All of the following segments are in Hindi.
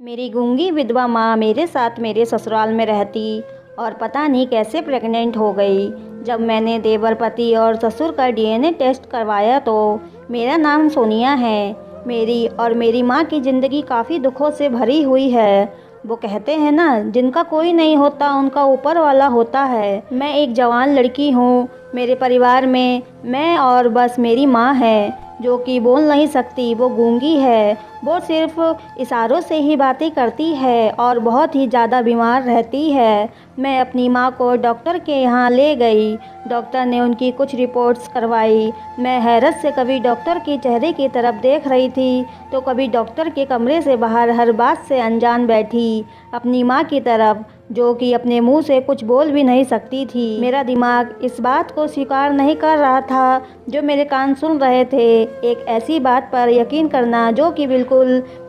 मेरी गूंगी विधवा माँ मेरे साथ मेरे ससुराल में रहती और पता नहीं कैसे प्रेग्नेंट हो गई। जब मैंने देवर पति और ससुर का डीएनए टेस्ट करवाया तो मेरा नाम सोनिया है। मेरी और मेरी माँ की ज़िंदगी काफ़ी दुखों से भरी हुई है। वो कहते हैं ना, जिनका कोई नहीं होता उनका ऊपर वाला होता है। मैं एक जवान लड़की हूँ। मेरे परिवार में मैं और बस मेरी माँ है जो कि बोल नहीं सकती। वो गूंगी है। वो सिर्फ इशारों से ही बातें करती है और बहुत ही ज़्यादा बीमार रहती है। मैं अपनी माँ को डॉक्टर के यहाँ ले गई। डॉक्टर ने उनकी कुछ रिपोर्ट्स करवाई। मैं हैरत से कभी डॉक्टर के चेहरे की तरफ देख रही थी तो कभी डॉक्टर के कमरे से बाहर हर बात से अनजान बैठी अपनी माँ की तरफ, जो कि अपने मुंह से कुछ बोल भी नहीं सकती थी। मेरा दिमाग इस बात को स्वीकार नहीं कर रहा था जो मेरे कान सुन रहे थे। एक ऐसी बात पर यकीन करना जो कि बिल्कुल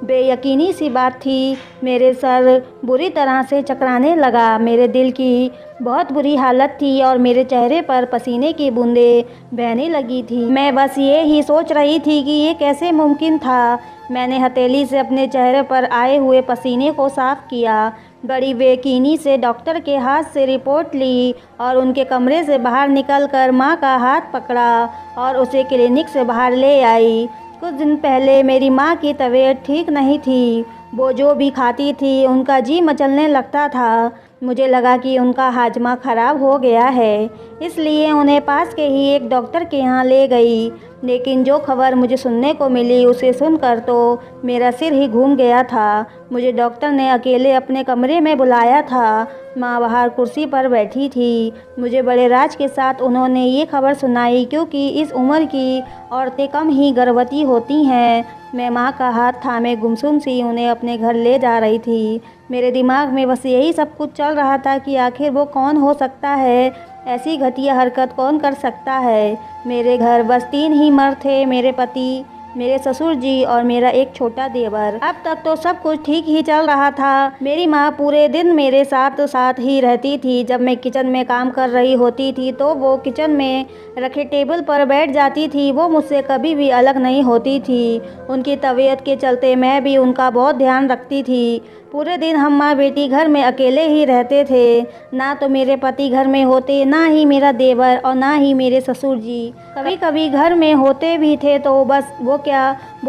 बेयकीनी सी बात थी। मेरे सर बुरी तरह से चकराने लगा। मेरे दिल की बहुत बुरी हालत थी और मेरे चेहरे पर पसीने की बूंदें बहने लगी थी। मैं बस ये ही सोच रही थी कि ये कैसे मुमकिन था। मैंने हथेली से अपने चेहरे पर आए हुए पसीने को साफ किया। बड़ी बेयकीनी से डॉक्टर के हाथ से रिपोर्ट ली और उनके कमरे से बाहर निकलकर माँ का हाथ पकड़ा और उसे क्लिनिक से बाहर ले आई। कुछ दिन पहले मेरी माँ की तबीयत ठीक नहीं थी। वो जो भी खाती थी उनका जी मचलने लगता था। मुझे लगा कि उनका हाजमा ख़राब हो गया है, इसलिए उन्हें पास के ही एक डॉक्टर के यहाँ ले गई। लेकिन जो खबर मुझे सुनने को मिली उसे सुनकर तो मेरा सिर ही घूम गया था। मुझे डॉक्टर ने अकेले अपने कमरे में बुलाया था। माँ बाहर कुर्सी पर बैठी थी। मुझे बड़े राज के साथ उन्होंने ये खबर सुनाई, क्योंकि इस उम्र की औरतें कम ही गर्भवती होती हैं। मैं माँ का हाथ थामे गुमसुम सी उन्हें अपने घर ले जा रही थी। मेरे दिमाग में बस यही सब कुछ चल रहा था कि आखिर वो कौन हो सकता है, ऐसी घटिया हरकत कौन कर सकता है। मेरे घर बस 3 ही मर्द थे, मेरे पति, मेरे ससुर जी और मेरा एक छोटा देवर। अब तक तो सब कुछ ठीक ही चल रहा था। मेरी माँ पूरे दिन मेरे साथ साथ ही रहती थी। जब मैं किचन में काम कर रही होती थी तो वो किचन में रखे टेबल पर बैठ जाती थी। वो मुझसे कभी भी अलग नहीं होती थी। उनकी तबीयत के चलते मैं भी उनका बहुत ध्यान रखती थी। पूरे दिन हम माँ बेटी घर में अकेले ही रहते थे। ना तो मेरे पति घर में होते, ना ही मेरा देवर और ना ही मेरे ससुर जी। कभी कभी घर में होते भी थे तो बस वो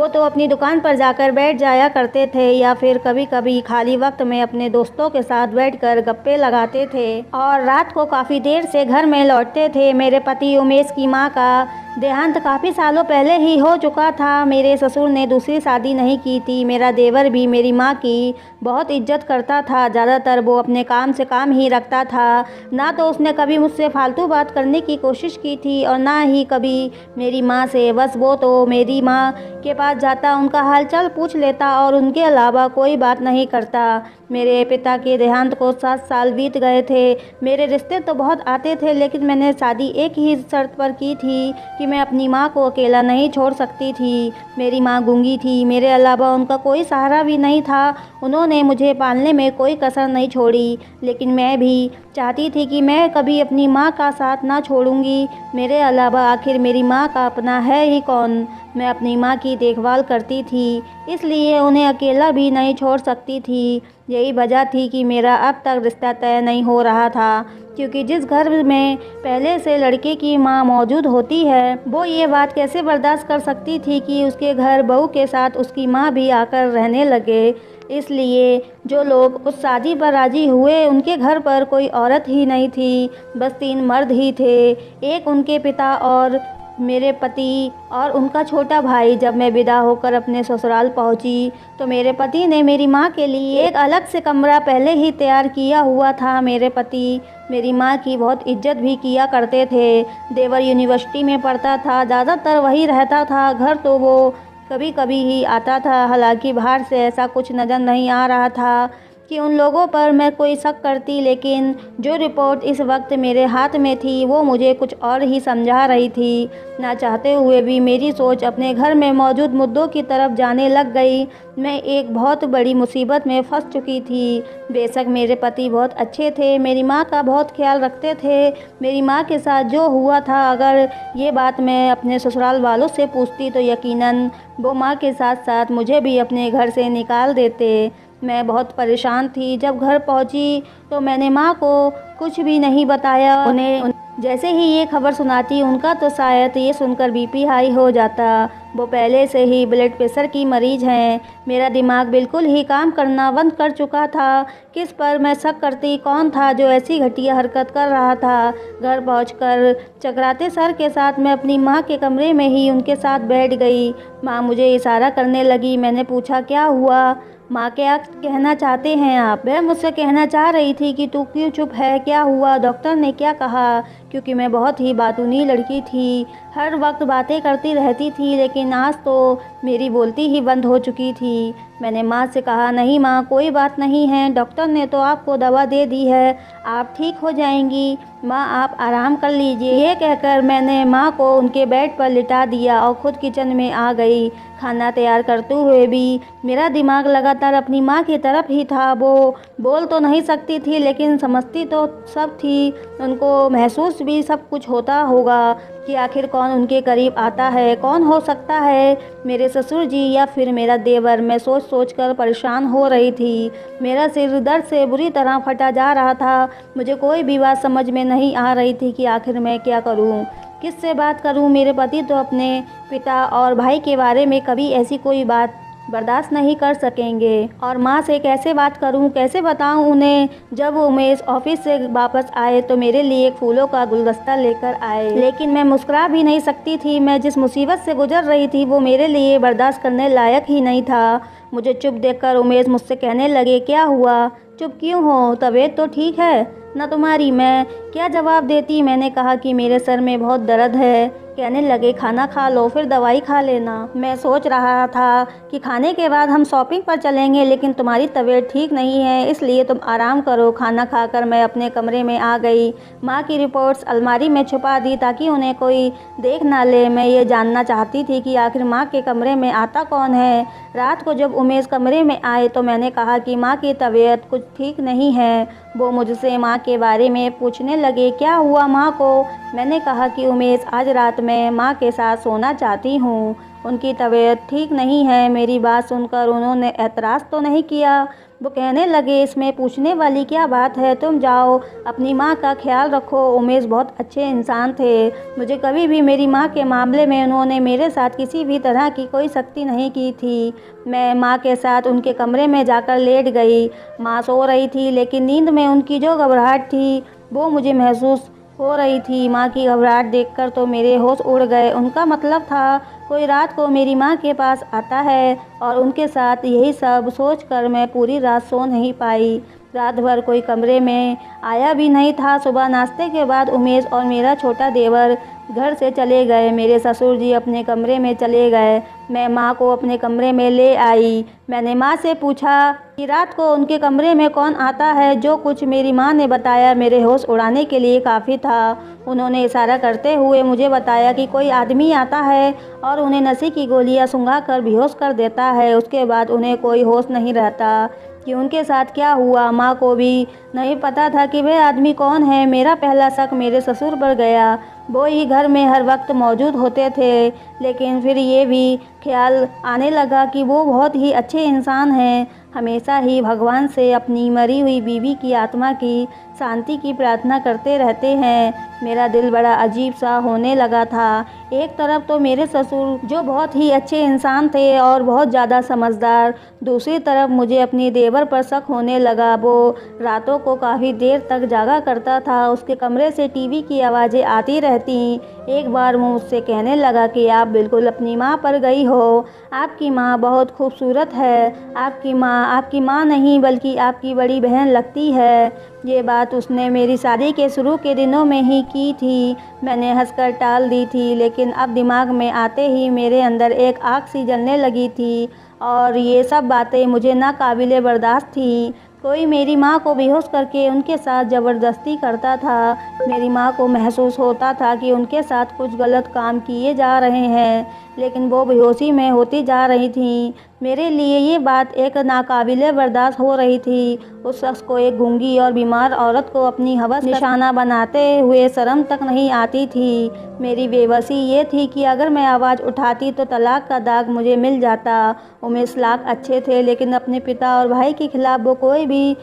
तो अपनी दुकान पर जाकर बैठ जाया करते थे, या फिर कभी कभी खाली वक्त में अपने दोस्तों के साथ बैठकर गप्पे लगाते थे और रात को काफ़ी देर से घर में लौटते थे। मेरे पति उमेश की माँ का देहांत काफ़ी सालों पहले ही हो चुका था। मेरे ससुर ने दूसरी शादी नहीं की थी। मेरा देवर भी मेरी माँ की बहुत इज्जत करता था। ज़्यादातर वो अपने काम से काम ही रखता था। ना तो उसने कभी मुझसे फालतू बात करने की कोशिश की थी और ना ही कभी मेरी माँ से। बस वो तो मेरी माँ के पास जाता, उनका हालचाल पूछ लेता और उनके अलावा कोई बात नहीं करता। मेरे पिता के देहांत को 7 साल बीत गए थे। मेरे रिश्ते तो बहुत आते थे, लेकिन मैंने शादी एक ही शर्त पर की थी कि मैं अपनी माँ को अकेला नहीं छोड़ सकती थी। मेरी माँ गूंगी थी, मेरे अलावा उनका कोई सहारा भी नहीं था। उन्होंने मुझे पालने में कोई कसर नहीं छोड़ी, लेकिन मैं भी चाहती थी कि मैं कभी अपनी माँ का साथ ना छोड़ूंगी। मेरे अलावा आखिर मेरी माँ का अपना है ही कौन। मैं अपनी माँ की देखभाल करती थी, इसलिए उन्हें अकेला भी नहीं छोड़ सकती थी। यही वजह थी कि मेरा अब तक रिश्ता तय नहीं हो रहा था, क्योंकि जिस घर में पहले से लड़के की माँ मौजूद होती है, वो ये बात कैसे बर्दाश्त कर सकती थी कि उसके घर बहू के साथ उसकी माँ भी आकर रहने लगे। इसलिए जो लोग उस शादी पर राजी हुए उनके घर पर कोई औरत ही नहीं थी, बस 3 मर्द ही थे। एक उनके पिता और मेरे पति और उनका छोटा भाई। जब मैं विदा होकर अपने ससुराल पहुंची तो मेरे पति ने मेरी माँ के लिए एक अलग से कमरा पहले ही तैयार किया हुआ था। मेरे पति मेरी माँ की बहुत इज्जत भी किया करते थे। देवर यूनिवर्सिटी में पढ़ता था, ज़्यादातर वही रहता था। घर तो वो कभी कभी ही आता था। हालांकि बाहर से ऐसा कुछ नज़र नहीं आ रहा था कि उन लोगों पर मैं कोई शक करती, लेकिन जो रिपोर्ट इस वक्त मेरे हाथ में थी वो मुझे कुछ और ही समझा रही थी। ना चाहते हुए भी मेरी सोच अपने घर में मौजूद मुद्दों की तरफ जाने लग गई। मैं एक बहुत बड़ी मुसीबत में फंस चुकी थी। बेशक मेरे पति बहुत अच्छे थे, मेरी माँ का बहुत ख्याल रखते थे। मेरी माँ के साथ जो हुआ था, अगर ये बात मैं अपने ससुराल वालों से पूछती तो यकीनन वो माँ के साथ साथ मुझे भी अपने घर से निकाल देते। मैं बहुत परेशान थी। जब घर पहुंची तो मैंने माँ को कुछ भी नहीं बताया। उन्हें जैसे ही ये खबर सुनाती उनका तो शायद ये सुनकर बीपी हाई हो जाता। वो पहले से ही ब्लड प्रेशर की मरीज़ हैं। मेरा दिमाग बिल्कुल ही काम करना बंद कर चुका था। किस पर मैं शक करती, कौन था जो ऐसी घटिया हरकत कर रहा था। घर पहुंचकर चकराते सर के साथ मैं अपनी माँ के कमरे में ही उनके साथ बैठ गई। माँ मुझे इशारा करने लगी। मैंने पूछा, क्या हुआ माँ, क्या कहना चाहते हैं आप? वह मुझसे कहना चाह रही थी कि तू क्यों चुप है, क्या हुआ, डॉक्टर ने क्या कहा? क्योंकि मैं बहुत ही बातूनी लड़की थी, हर वक्त बातें करती रहती थी, लेकिन आज तो मेरी बोलती ही बंद हो चुकी थी। मैंने माँ से कहा, नहीं माँ, कोई बात नहीं है, डॉक्टर ने तो आपको दवा दे दी है, आप ठीक हो जाएंगी, माँ आप आराम कर लीजिए। ये कहकर मैंने माँ को उनके बेड पर लिटा दिया और खुद किचन में आ गई। खाना तैयार करते हुए भी मेरा दिमाग लगातार अपनी माँ की तरफ ही था। वो बोल तो नहीं सकती थी, लेकिन समझती तो सब थी। उनको महसूस भी सब कुछ होता होगा कि आखिर कौन उनके करीब आता है, कौन हो सकता है, मेरे ससुर जी या फिर मेरा देवर। मैं सोच सोच कर परेशान हो रही थी। मेरा सिर दर्द से बुरी तरह फटा जा रहा था। मुझे कोई भी बात समझ में नहीं आ रही थी कि आखिर मैं क्या करूं, किससे बात करूं। मेरे पति तो अपने पिता और भाई के बारे में कभी ऐसी कोई बात बर्दाश्त नहीं कर सकेंगे, और माँ से कैसे बात करूं, कैसे बताऊं उन्हें। जब उमेश ऑफिस से वापस आए तो मेरे लिए एक फूलों का गुलदस्ता लेकर आए, लेकिन मैं मुस्कुरा भी नहीं सकती थी। मैं जिस मुसीबत से गुजर रही थी वो मेरे लिए बर्दाश्त करने लायक ही नहीं था। मुझे चुप देखकर उमेश मुझसे कहने लगे, क्या हुआ, चुप क्यों हो, तबीयत तो ठीक है ना तुम्हारी? मैं क्या जवाब देती। मैंने कहा कि मेरे सर में बहुत दर्द है। कहने लगे, खाना खा लो फिर दवाई खा लेना। मैं सोच रहा था कि खाने के बाद हम शॉपिंग पर चलेंगे, लेकिन तुम्हारी तबीयत ठीक नहीं है, इसलिए तुम आराम करो। खाना खाकर मैं अपने कमरे में आ गई। माँ की रिपोर्ट्स अलमारी में छुपा दी ताकि उन्हें कोई देख ना ले। मैं ये जानना चाहती थी कि आखिर माँ के कमरे में आता कौन है। रात को जब उमेश कमरे में आए तो मैंने कहा कि माँ की तबीयत कुछ ठीक नहीं है। वो मुझसे माँ के बारे में पूछने लगे, क्या हुआ माँ को? मैंने कहा कि उमेश, आज रात मैं माँ के साथ सोना चाहती हूँ, उनकी तबीयत ठीक नहीं है। मेरी बात सुनकर उन्होंने एतराज़ तो नहीं किया। वो कहने लगे, इसमें पूछने वाली क्या बात है, तुम जाओ अपनी माँ का ख्याल रखो। उमेश बहुत अच्छे इंसान थे। मुझे कभी भी मेरी माँ के मामले में उन्होंने मेरे साथ किसी भी तरह की कोई सख्ती नहीं की थी। मैं माँ के साथ उनके कमरे में जाकर लेट गई। माँ सो रही थी, लेकिन नींद में उनकी जो घबराहट थी वो मुझे महसूस हो रही थी। माँ की घबराहट देखकर तो मेरे होश उड़ गए। उनका मतलब था कोई रात को मेरी माँ के पास आता है और उनके साथ यही सब सोचकर मैं पूरी रात सो नहीं पाई। रात भर कोई कमरे में आया भी नहीं था। सुबह नाश्ते के बाद उमेश और मेरा छोटा देवर घर से चले गए। मेरे ससुर जी अपने कमरे में चले गए। मैं माँ को अपने कमरे में ले आई। मैंने माँ से पूछा कि रात को उनके कमरे में कौन आता है। जो कुछ मेरी माँ ने बताया मेरे होश उड़ाने के लिए काफ़ी था। उन्होंने इशारा करते हुए मुझे बताया कि कोई आदमी आता है और उन्हें नशे की गोलियां सुंघाकर बेहोश कर देता है। उसके बाद उन्हें कोई होश नहीं रहता कि उनके साथ क्या हुआ। माँ को भी नहीं पता था कि वह आदमी कौन है। मेरा पहला शक मेरे ससुर पर गया। वो ही घर में हर वक्त मौजूद होते थे, लेकिन फिर ये भी ख्याल आने लगा कि वो बहुत ही अच्छे इंसान हैं। हमेशा ही भगवान से अपनी मरी हुई बीवी की आत्मा की शांति की प्रार्थना करते रहते हैं। मेरा दिल बड़ा अजीब सा होने लगा था। एक तरफ तो मेरे ससुर जो बहुत ही अच्छे इंसान थे और बहुत ज़्यादा समझदार, दूसरी तरफ मुझे अपनी देवर पर शक होने लगा। वो रातों को काफ़ी देर तक जागा करता था। उसके कमरे से टीवी की आवाज़ें आती रहती। एक बार वो मुझसे कहने लगा कि आप बिल्कुल अपनी माँ पर गई हो, आपकी माँ बहुत खूबसूरत है, आपकी माँ नहीं बल्कि आपकी बड़ी बहन लगती है। ये बात उसने मेरी शादी के शुरू के दिनों में ही की थी। मैंने हंसकर टाल दी थी, लेकिन अब दिमाग में आते ही मेरे अंदर एक आग सी जलने लगी थी और ये सब बातें मुझे नाकाबिले बर्दाश्त थी। कोई मेरी माँ को बेहोश करके उनके साथ ज़बरदस्ती करता था। मेरी माँ को महसूस होता था कि उनके साथ कुछ गलत काम किए जा रहे हैं। लेकिन वो बेहोशी में होती जा रही थीं। मेरे लिए ये बात एक नाकाबिले बर्दाश्त हो रही थी। उस शख्स को, एक गूंगी और बीमार औरत को अपनी हवस निशाना बनाते हुए शर्म तक नहीं आती थी। मेरी बेबसी ये थी कि अगर मैं आवाज़ उठाती तो तलाक का दाग मुझे मिल जाता। उमेश लाख अच्छे थे, लेकिन अपने पिता और भाई के खिलाफ वो कोई भी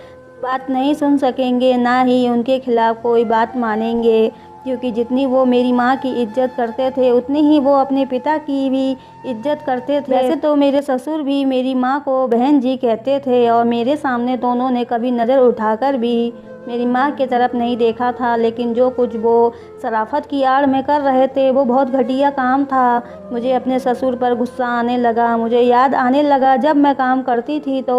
बात नहीं सुन सकेंगे, ना ही उनके खिलाफ कोई बात मानेंगे, क्योंकि जितनी वो मेरी माँ की इज्जत करते थे उतनी ही वो अपने पिता की भी इज्जत करते थे। वैसे तो मेरे ससुर भी मेरी माँ को बहन जी कहते थे और मेरे सामने तो उन्होंने कभी नज़र उठाकर भी मेरी माँ की तरफ नहीं देखा था, लेकिन जो कुछ वो शराफत की आड़ में कर रहे थे वो बहुत घटिया काम था। मुझे अपने ससुर पर गुस्सा आने लगा। मुझे याद आने लगा जब मैं काम करती थी तो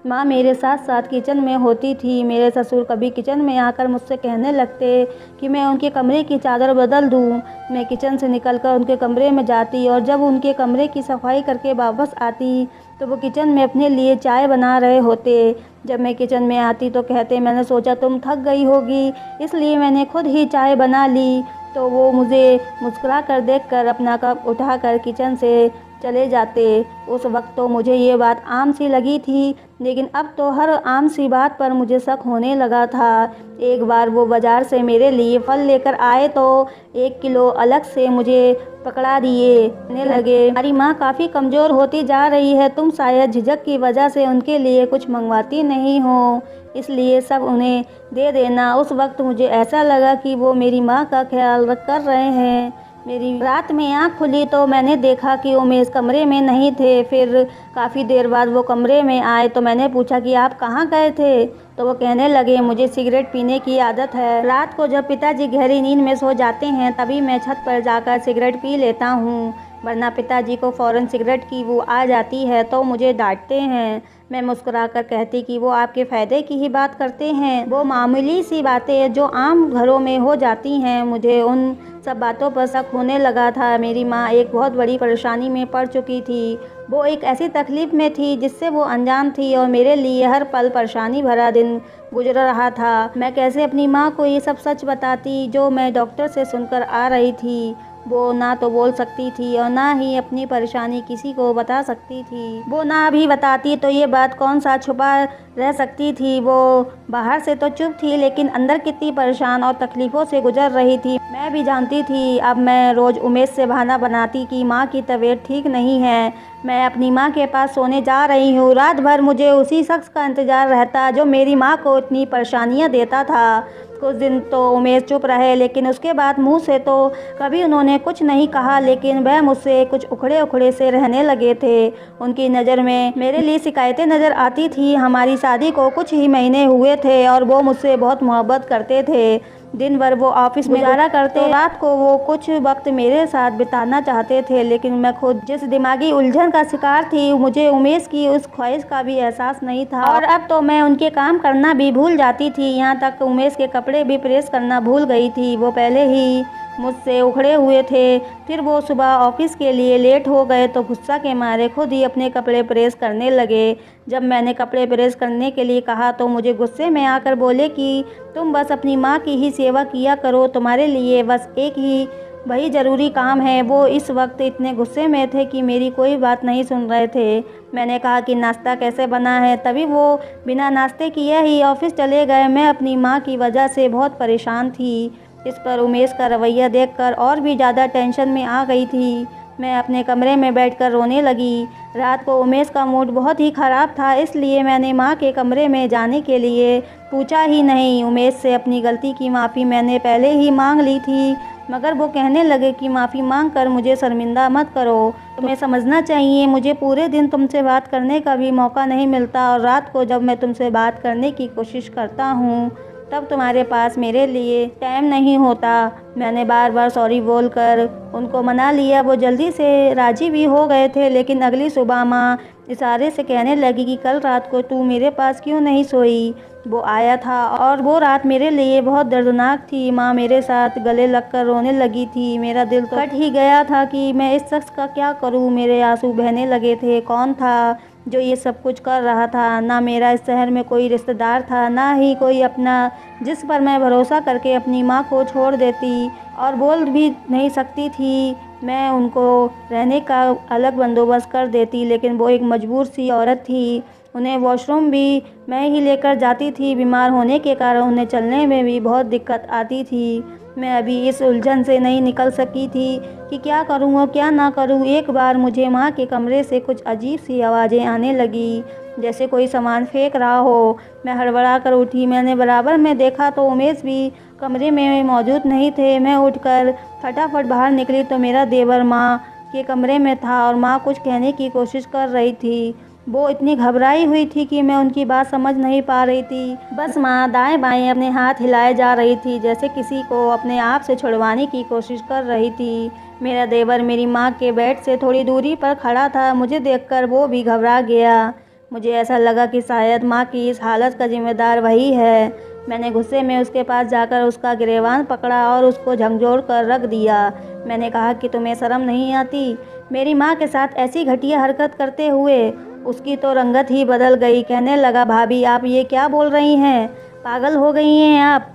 माँ मेरे साथ साथ किचन में होती थी। मेरे ससुर कभी किचन में आकर मुझसे कहने लगते कि मैं उनके कमरे की चादर बदल दूँ। मैं किचन से निकलकर उनके कमरे में जाती और जब उनके कमरे की सफाई करके वापस आती तो वो किचन में अपने लिए चाय बना रहे होते। जब मैं किचन में आती तो कहते, मैंने सोचा तुम थक गई होगी इसलिए मैंने खुद ही चाय बना ली। तो वो मुझे मुस्कुरा कर देखकर अपना कप उठाकर किचन से चले जाते। उस वक्त तो मुझे ये बात आम सी लगी थी, लेकिन अब तो हर आम सी बात पर मुझे शक होने लगा था। एक बार वो बाज़ार से मेरे लिए फल लेकर आए तो 1 किलो अलग से मुझे पकड़ा दिए। कहने लगे, हमारी माँ काफ़ी कमज़ोर होती जा रही है, तुम शायद झिझक की वजह से उनके लिए कुछ मंगवाती नहीं हो, इसलिए सब उन्हें दे देना। उस वक्त मुझे ऐसा लगा कि वो मेरी माँ का ख्याल कर रहे हैं। मेरी रात में आँख खुली तो मैंने देखा कि उमेश कमरे में नहीं थे। फिर काफ़ी देर बाद वो कमरे में आए तो मैंने पूछा कि आप कहाँ गए थे? तो वो कहने लगे, मुझे सिगरेट पीने की आदत है। रात को जब पिताजी गहरी नींद में सो जाते हैं तभी मैं छत पर जाकर सिगरेट पी लेता हूँ, वरना पिताजी को फ़ौरन सिगरेट की बू आ जाती है तो मुझे डांटते हैं। मैं मुस्कुराकर कहती कि वो आपके फ़ायदे की ही बात करते हैं, वो मामूली सी बातें जो आम घरों में हो जाती हैं। मुझे उन सब बातों पर शक होने लगा था। मेरी माँ एक बहुत बड़ी परेशानी में पड़ चुकी थी। वो एक ऐसी तकलीफ़ में थी जिससे वो अनजान थी और मेरे लिए हर पल परेशानी भरा दिन गुजर रहा था। मैं कैसे अपनी माँ को ये सब सच बताती जो मैं डॉक्टर से सुनकर आ रही थी। वो ना तो बोल सकती थी और ना ही अपनी परेशानी किसी को बता सकती थी। वो ना भी बताती तो ये बात कौन सा छुपा रह सकती थी। वो बाहर से तो चुप थी, लेकिन अंदर कितनी परेशान और तकलीफ़ों से गुजर रही थी मैं भी जानती थी। अब मैं रोज़ उमेश से बहाना बनाती कि माँ की तबीयत ठीक नहीं है, मैं अपनी माँ के पास सोने जा रही हूँ। रात भर मुझे उसी शख्स का इंतज़ार रहता जो मेरी माँ को इतनी परेशानियाँ देता था। कुछ दिन तो उमेश चुप रहे, लेकिन उसके बाद मुँह से तो कभी उन्होंने कुछ नहीं कहा, लेकिन वह मुझसे कुछ उखड़े उखड़े से रहने लगे थे। उनकी नज़र में मेरे लिए शिकायतें नज़र आती थी। हमारी शादी को कुछ ही महीने हुए थे और वो मुझसे बहुत मोहब्बत करते थे। दिन भर वो ऑफिस में गुजारा करते, तो रात को वो कुछ वक्त मेरे साथ बिताना चाहते थे, लेकिन मैं खुद जिस दिमागी उलझन का शिकार थी मुझे उमेश की उस ख्वाहिश का भी एहसास नहीं था। और अब तो मैं उनके काम करना भी भूल जाती थी, यहाँ तक उमेश के कपड़े भी प्रेस करना भूल गई थी। वो पहले ही मुझसे उखड़े हुए थे, फिर वो सुबह ऑफिस के लिए लेट हो गए तो गुस्सा के मारे खुद ही अपने कपड़े प्रेस करने लगे। जब मैंने कपड़े प्रेस करने के लिए कहा तो मुझे गुस्से में आकर बोले कि तुम बस अपनी माँ की ही सेवा किया करो, तुम्हारे लिए बस एक ही वही ज़रूरी काम है। वो इस वक्त इतने गुस्से में थे कि मेरी कोई बात नहीं सुन रहे थे। मैंने कहा कि नाश्ता कैसे बना है, तभी वो बिना नाश्ते किए ही ऑफिस चले गए। मैं अपनी माँ की वजह से बहुत परेशान थी। इस पर उमेश का रवैया देखकर और भी ज़्यादा टेंशन में आ गई थी। मैं अपने कमरे में बैठकर रोने लगी। रात को उमेश का मूड बहुत ही ख़राब था, इसलिए मैंने माँ के कमरे में जाने के लिए पूछा ही नहीं। उमेश से अपनी गलती की माफ़ी मैंने पहले ही मांग ली थी, मगर वो कहने लगे कि माफ़ी मांग कर मुझे शर्मिंदा मत करो, तुम्हें समझना चाहिए मुझे पूरे दिन तुमसे बात करने का भी मौका नहीं मिलता, और रात को जब मैं तुमसे बात करने की कोशिश करता हूँ तब तुम्हारे पास मेरे लिए टाइम नहीं होता। मैंने बार बार सॉरी बोलकर उनको मना लिया। वो जल्दी से राज़ी भी हो गए थे, लेकिन अगली सुबह माँ इशारे से कहने लगी कि कल रात को तू मेरे पास क्यों नहीं सोई। वो आया था और वो रात मेरे लिए बहुत दर्दनाक थी। माँ मेरे साथ गले लगकर रोने लगी थी। मेरा दिल तो कट ही गया था कि मैं इस शख्स का क्या करूँ। मेरे आंसू बहने लगे थे। कौन था जो ये सब कुछ कर रहा था? ना मेरा इस शहर में कोई रिश्तेदार था, ना ही कोई अपना जिस पर मैं भरोसा करके अपनी माँ को छोड़ देती और बोल भी नहीं सकती थी। मैं उनको रहने का अलग बंदोबस्त कर देती, लेकिन वो एक मजबूर सी औरत थी। उन्हें वॉशरूम भी मैं ही लेकर जाती थी। बीमार होने के कारण उन्हें चलने में भी बहुत दिक्कत आती थी। मैं अभी इस उलझन से नहीं निकल सकी थी कि क्या करूँ और क्या ना करूँ। एक बार मुझे माँ के कमरे से कुछ अजीब सी आवाज़ें आने लगी, जैसे कोई सामान फेंक रहा हो। मैं हड़बड़ा कर उठी। मैंने बराबर में देखा तो उमेश भी कमरे में मौजूद नहीं थे। मैं उठकर फटाफट बाहर निकली तो मेरा देवर माँ के कमरे में था और माँ कुछ कहने की कोशिश कर रही थी। वो इतनी घबराई हुई थी कि मैं उनकी बात समझ नहीं पा रही थी। बस माँ दाएं बाएं अपने हाथ हिलाए जा रही थी, जैसे किसी को अपने आप से छुड़वाने की कोशिश कर रही थी। मेरा देवर मेरी माँ के बेड से थोड़ी दूरी पर खड़ा था। मुझे देखकर वो भी घबरा गया। मुझे ऐसा लगा कि शायद माँ की इस हालत का जिम्मेदार वही है। मैंने गुस्से में उसके पास जाकर उसका गिरेबान पकड़ा और उसको झकझोर कर रख दिया। मैंने कहा कि तुम्हें शर्म नहीं आती मेरी माँ के साथ ऐसी घटिया हरकत करते हुए। उसकी तो रंगत ही बदल गई। कहने लगा, भाभी आप ये क्या बोल रही हैं? पागल हो गई हैं आप?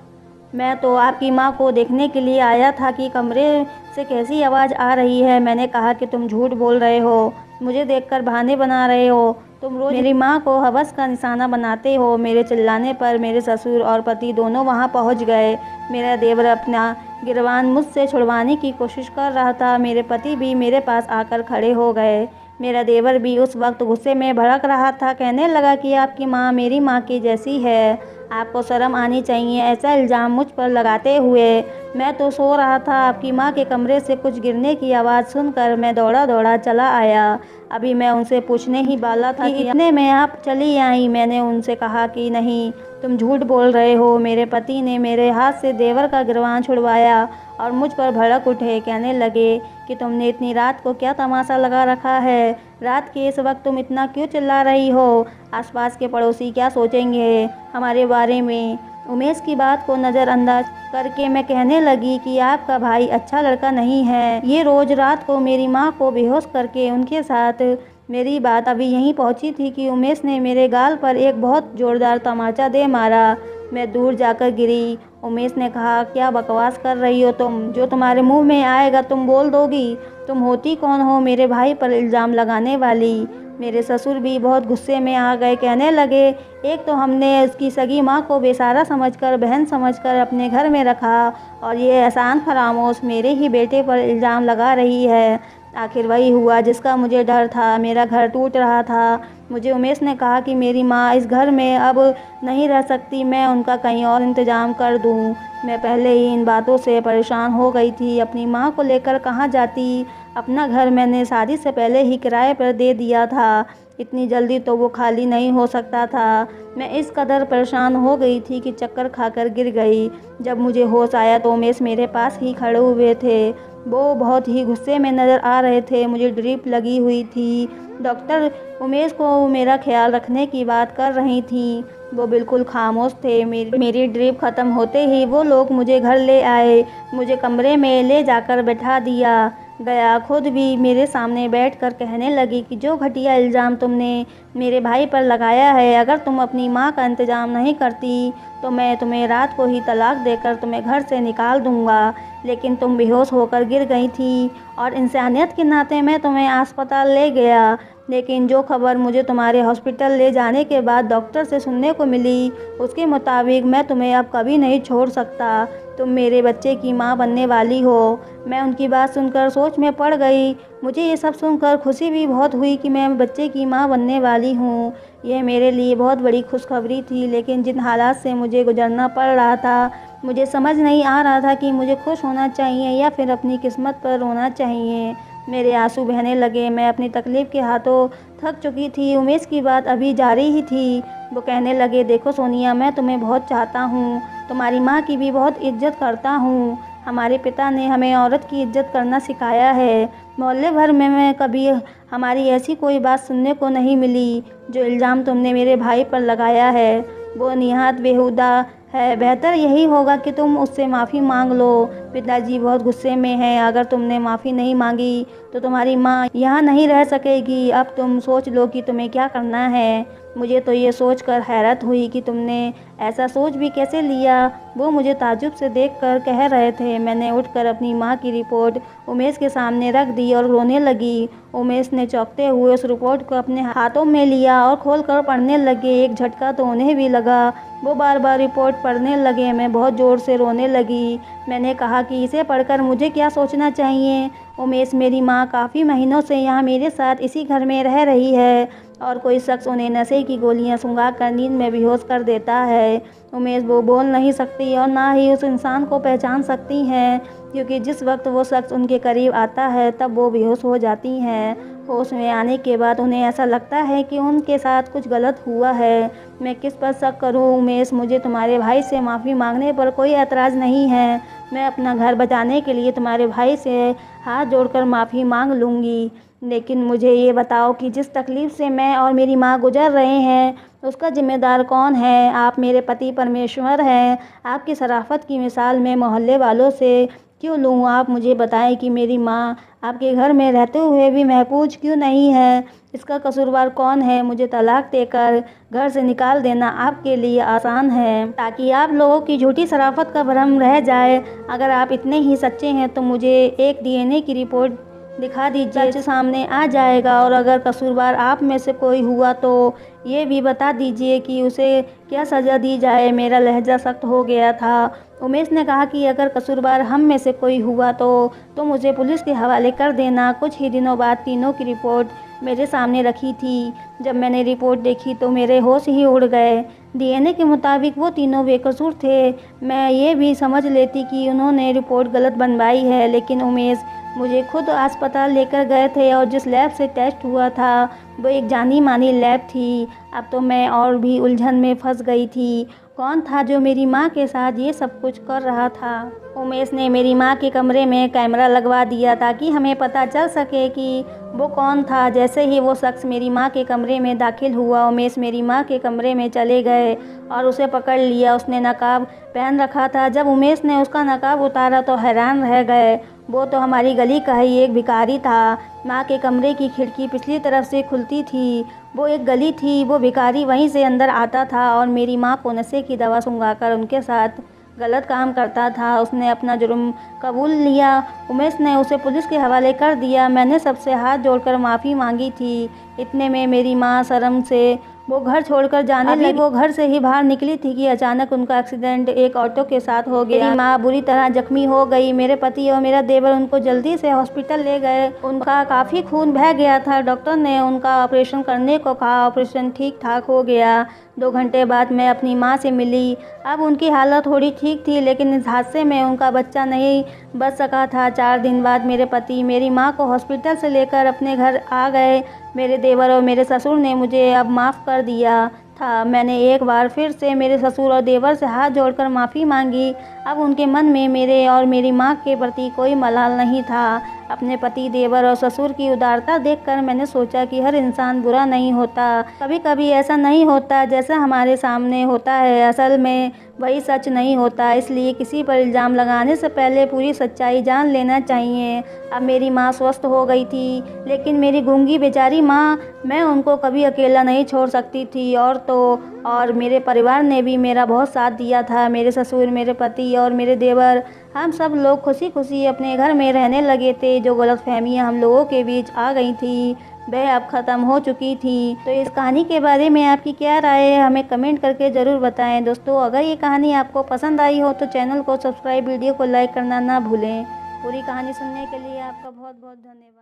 मैं तो आपकी माँ को देखने के लिए आया था कि कमरे से कैसी आवाज़ आ रही है। मैंने कहा कि तुम झूठ बोल रहे हो, मुझे देखकर बहाने बना रहे हो। तुम रोज मेरी माँ को हवस का निशाना बनाते हो। मेरे चिल्लाने पर मेरे ससुर और पति दोनों वहाँ पहुँच गए। मेरा देवर अपना गिरबान मुझसे छुड़वाने की कोशिश कर रहा था। मेरे पति भी मेरे पास आकर खड़े हो गए। मेरा देवर भी उस वक्त गुस्से में भड़क रहा था। कहने लगा कि आपकी माँ मेरी माँ की जैसी है, आपको शर्म आनी चाहिए ऐसा इल्ज़ाम मुझ पर लगाते हुए। मैं तो सो रहा था। आपकी माँ के कमरे से कुछ गिरने की आवाज़ सुनकर मैं दौड़ा दौड़ा चला आया। अभी मैं उनसे पूछने ही वाला था कि इतने में आप चली आई। मैंने उनसे कहा कि नहीं, तुम झूठ बोल रहे हो। मेरे पति ने मेरे हाथ से देवर का गिरबान छुड़वाया और मुझ पर भड़क उठे। कहने लगे कि तुमने इतनी रात को क्या तमाशा लगा रखा है? रात के इस वक्त तुम इतना क्यों चिल्ला रही हो? आसपास के पड़ोसी क्या सोचेंगे हमारे बारे में? उमेश की बात को नज़रअंदाज करके मैं कहने लगी कि आपका भाई अच्छा लड़का नहीं है। ये रोज़ रात को मेरी माँ को बेहोश करके उनके साथ। मेरी बात अभी यहीं पहुँची थी कि उमेश ने मेरे गाल पर एक बहुत ज़ोरदार तमाचा दे मारा। मैं दूर जाकर गिरी। उमेश ने कहा, क्या बकवास कर रही हो तुम? जो तुम्हारे मुंह में आएगा तुम बोल दोगी। तुम होती कौन हो मेरे भाई पर इल्ज़ाम लगाने वाली? मेरे ससुर भी बहुत गुस्से में आ गए। कहने लगे, एक तो हमने उसकी सगी माँ को बेसहारा समझकर बहन समझकर अपने घर में रखा और ये एहसान फरामोश मेरे ही बेटे पर इल्ज़ाम लगा रही है। आखिर वही हुआ जिसका मुझे डर था। मेरा घर टूट रहा था। मुझे उमेश ने कहा कि मेरी माँ इस घर में अब नहीं रह सकती, मैं उनका कहीं और इंतज़ाम कर दूँ। मैं पहले ही इन बातों से परेशान हो गई थी। अपनी माँ को लेकर कहाँ जाती? अपना घर मैंने शादी से पहले ही किराए पर दे दिया था। इतनी जल्दी तो वो खाली नहीं हो सकता था। मैं इस कदर परेशान हो गई थी कि चक्कर खाकर गिर गई। जब मुझे होश आया तो उमेश मेरे पास ही खड़े हुए थे। वो बहुत ही गुस्से में नज़र आ रहे थे। मुझे ड्रिप लगी हुई थी। डॉक्टर उमेश को मेरा ख्याल रखने की बात कर रही थी। वो बिल्कुल खामोश थे। मेरी ड्रिप ख़त्म होते ही वो लोग मुझे घर ले आए। मुझे कमरे में ले जाकर बैठा दिया गया। खुद भी मेरे सामने बैठकर कहने लगी कि जो घटिया इल्ज़ाम तुमने मेरे भाई पर लगाया है, अगर तुम अपनी माँ का इंतज़ाम नहीं करती तो मैं तुम्हें रात को ही तलाक देकर तुम्हें घर से निकाल दूँगा। लेकिन तुम बेहोश होकर गिर गई थी और इंसानियत के नाते मैं तुम्हें अस्पताल ले गया। लेकिन जो खबर मुझे तुम्हारे हॉस्पिटल ले जाने के बाद डॉक्टर से सुनने को मिली, उसके मुताबिक मैं तुम्हें अब कभी नहीं छोड़ सकता। तुम मेरे बच्चे की माँ बनने वाली हो। मैं उनकी बात सुनकर सोच में पड़ गई। मुझे ये सब सुनकर खुशी भी बहुत हुई कि मैं बच्चे की माँ बनने वाली हूँ। यह मेरे लिए बहुत बड़ी खुशखबरी थी। लेकिन जिन हालात से मुझे गुजरना पड़ रहा था, मुझे समझ नहीं आ रहा था कि मुझे खुश होना चाहिए या फिर अपनी किस्मत पर रोना चाहिए। मेरे आंसू बहने लगे। मैं अपनी तकलीफ़ के हाथों थक चुकी थी। उमेश की बात अभी जारी ही थी। वो कहने लगे, देखो सोनिया, मैं तुम्हें बहुत चाहता हूँ, तुम्हारी माँ की भी बहुत इज्जत करता हूँ। हमारे पिता ने हमें औरत की इज्जत करना सिखाया है। मोहल्ले भर में मैं कभी हमारी ऐसी कोई बात सुनने को नहीं मिली। जो इल्ज़ाम तुमने मेरे भाई पर लगाया है वो निहायत बेहुदा है। बेहतर यही होगा कि तुम उससे माफ़ी मांग लो। पिताजी बहुत गुस्से में हैं। अगर तुमने माफ़ी नहीं मांगी तो तुम्हारी माँ यहाँ नहीं रह सकेगी। अब तुम सोच लो कि तुम्हें क्या करना है। मुझे तो ये सोचकर हैरत हुई कि तुमने ऐसा सोच भी कैसे लिया। वो मुझे ताज्जुब से देखकर कह रहे थे। मैंने उठकर अपनी माँ की रिपोर्ट उमेश के सामने रख दी और रोने लगी। उमेश ने चौंकते हुए उस रिपोर्ट को अपने हाथों में लिया और खोलकर पढ़ने लगे। एक झटका तो उन्हें भी लगा। वो बार बार रिपोर्ट पढ़ने लगे। मैं बहुत ज़ोर से रोने लगी। मैंने कहा कि इसे पढ़कर मुझे क्या सोचना चाहिए। उमेश, मेरी माँ काफ़ी महीनों से यहाँ मेरे साथ इसी घर में रह रही है और कोई शख्स उन्हें नशे की गोलियाँ सुंघा कर नींद में बेहोश कर देता है। उमेश, वो बोल नहीं सकती और ना ही उस इंसान को पहचान सकती हैं, क्योंकि जिस वक्त वो शख्स उनके करीब आता है तब वो बेहोश हो जाती हैं। होश में आने के बाद उन्हें ऐसा लगता है कि उनके साथ कुछ गलत हुआ है। मैं किस पर शक करूं? उमेश, मुझे तुम्हारे भाई से माफ़ी मांगने पर कोई एतराज़ नहीं है। मैं अपना घर बचाने के लिए तुम्हारे भाई से हाथ जोड़कर माफ़ी मांग लूँगी, लेकिन मुझे ये बताओ कि जिस तकलीफ़ से मैं और मेरी माँ गुजर रहे हैं उसका ज़िम्मेदार कौन है? आप मेरे पति परमेश्वर हैं। आपकी शराफ़त की मिसाल मैं मोहल्ले वालों से क्यों लूँ? आप मुझे बताएं कि मेरी माँ आपके घर में रहते हुए भी महफूज क्यों नहीं है? इसका कसूरवार कौन है? मुझे तलाक देकर घर से निकाल देना आपके लिए आसान है, ताकि आप लोगों की झूठी शराफ़त का भ्रम रह जाए। अगर आप इतने ही सच्चे हैं तो मुझे एक डीएनए की रिपोर्ट दिखा दीजिए, सच सामने आ जाएगा। और अगर कसूरवार आप में से कोई हुआ तो ये भी बता दीजिए कि उसे क्या सज़ा दी जाए। मेरा लहजा सख्त हो गया था। उमेश ने कहा कि अगर कसूरवार हम में से कोई हुआ तो मुझे पुलिस के हवाले कर देना। कुछ ही दिनों बाद तीनों की रिपोर्ट मेरे सामने रखी थी। जब मैंने रिपोर्ट देखी तो मेरे होश ही उड़ गए। डीएनए के मुताबिक वो तीनों बेकसूर थे। मैं ये भी समझ लेती कि उन्होंने रिपोर्ट गलत बनवाई है, लेकिन उमेश मुझे खुद अस्पताल लेकर गए थे और जिस लैब से टेस्ट हुआ था वो एक जानी मानी लैब थी। अब तो मैं और भी उलझन में फंस गई थी। कौन था जो मेरी माँ के साथ ये सब कुछ कर रहा था? उमेश ने मेरी माँ के कमरे में कैमरा लगवा दिया ताकि हमें पता चल सके कि वो कौन था। जैसे ही वो शख्स मेरी माँ के कमरे में दाखिल हुआ, उमेश मेरी माँ के कमरे में चले गए और उसे पकड़ लिया। उसने नकाब पहन रखा था। जब उमेश ने उसका नकाब उतारा तो हैरान रह गए। वो तो हमारी गली का ही एक भिखारी था। माँ के कमरे की खिड़की पिछली तरफ से खुलती थी। वो एक गली थी। वो भिखारी वहीं से अंदर आता था और मेरी माँ को नशे की दवा सुंघाकर उनके साथ गलत काम करता था। उसने अपना जुर्म कबूल लिया। उमेश ने उसे पुलिस के हवाले कर दिया। मैंने सबसे हाथ जोड़कर माफ़ी मांगी थी। इतने में मेरी माँ शर्म से वो घर छोड़कर जाने लगी। वो घर से ही बाहर निकली थी कि अचानक उनका एक्सीडेंट एक ऑटो के साथ हो गया। मेरी माँ बुरी तरह जख्मी हो गई। मेरे पति और मेरा देवर उनको जल्दी से हॉस्पिटल ले गए। उनका काफ़ी खून बह गया था। डॉक्टर ने उनका ऑपरेशन करने को कहा। ऑपरेशन ठीक ठाक हो गया। 2 घंटे बाद मैं अपनी माँ से मिली। अब उनकी हालत थोड़ी ठीक थी, लेकिन इस हादसे में उनका बच्चा नहीं बच सका था। 4 दिन बाद मेरे पति मेरी माँ को हॉस्पिटल से लेकर अपने घर आ गए। मेरे देवर और मेरे ससुर ने मुझे अब माफ़ कर दिया था। मैंने एक बार फिर से मेरे ससुर और देवर से हाथ जोड़कर माफ़ी मांगी। अब उनके मन में मेरे और मेरी माँ के प्रति कोई मलाल नहीं था। अपने पति, देवर और ससुर की उदारता देखकर मैंने सोचा कि हर इंसान बुरा नहीं होता। कभी कभी ऐसा नहीं होता जैसा हमारे सामने होता है। असल में वही सच नहीं होता। इसलिए किसी पर इल्ज़ाम लगाने से पहले पूरी सच्चाई जान लेना चाहिए। अब मेरी माँ स्वस्थ हो गई थी, लेकिन मेरी गूंगी बेचारी माँ, मैं उनको कभी अकेला नहीं छोड़ सकती थी। और मेरे परिवार ने भी मेरा बहुत साथ दिया था। मेरे ससुर, मेरे पति और मेरे देवर, हम सब लोग खुशी खुशी अपने घर में रहने लगे थे। जो गलतफहमियां हम लोगों के बीच आ गई थी वह अब ख़त्म हो चुकी थी। तो इस कहानी के बारे में आपकी क्या राय है, हमें कमेंट करके ज़रूर बताएं। दोस्तों, अगर ये कहानी आपको पसंद आई हो तो चैनल को सब्सक्राइब, वीडियो को लाइक करना ना भूलें। पूरी कहानी सुनने के लिए आपका बहुत बहुत धन्यवाद।